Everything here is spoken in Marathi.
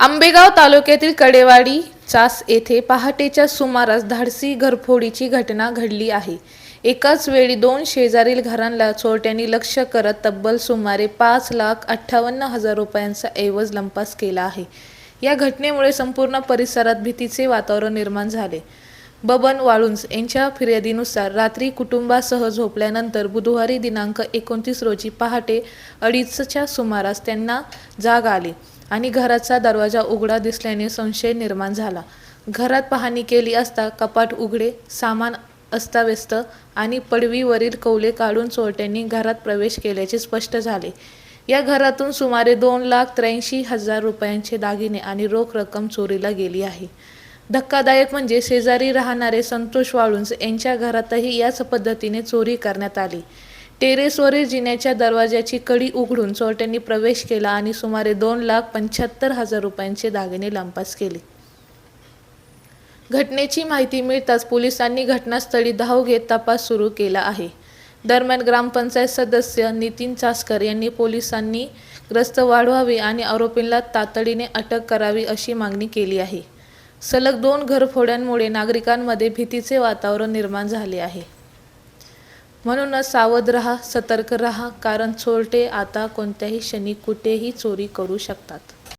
आंबेगाव तालुक्यातील कडेवाडी चास येथे पहाटेच्या सुमारास धाडसी घरफोडीची घटना घडली आहे। एकाच वेळी दोन शेजारील घरांना चोरट्यांनी लक्ष्य करत तब्बल सुमारे 5,58,000 रुपयांचा ऐवज लंपास केला आहे। या घटनेमुळे संपूर्ण परिसरात भीतीचे वातावरण निर्माण झाले। बबन वाळुंज यांच्या फिर्यादीनुसार रात्री कुटुंबासह झोपल्यानंतर बुधवारी दिनांक 29 रोजी पहाटे 2:30च्या सुमारास त्यांना जाग आली आणि घराचा दरवाजा उघडा दिसल्याने संशय निर्माण झाला। घरात पाहणी केली असता कपाट उघडे, सामान अस्ताव्यस्त आणि पडवीवरील कौले काढून चोरट्यांनी घरात प्रवेश केल्याचे स्पष्ट झाले। या घरातून सुमारे 2,83,000 रुपयांचे दागिने आणि रोख रक्कम चोरीला गेली आहे। धक्कादायक म्हणजे शेजारी राहणारे संतोष वाळुंज यांच्या घरातही याच पद्धतीने चोरी करण्यात आली। टेरेसवरील जिन्याच्या दरवाजाची कडी उघडून चोरट्यांनी प्रवेश केला आणि सुमारे 2,75,000 रुपयांचे दागिने लंपास केले। घटनेची माहिती मिळताच पोलिसांनी घटनास्थळी धाव घेत तपास सुरू केला आहे। दरम्यान ग्रामपंचायत सदस्य नितीन चासकर यांनी पोलिसांनी गस्त वाढवावी आणि आरोपींना तातडीने अटक करावी अशी मागणी केली आहे। सलग 2 घरफोड्यांमुळे नागरिकांमध्ये भीतीचे वातावरण निर्माण झाले आहे। म्हणूनच सावध रहा, सतर्क रहा, कारण चोरटे आता कोणत्याही क्षणी कुठेही चोरी करू शकतात।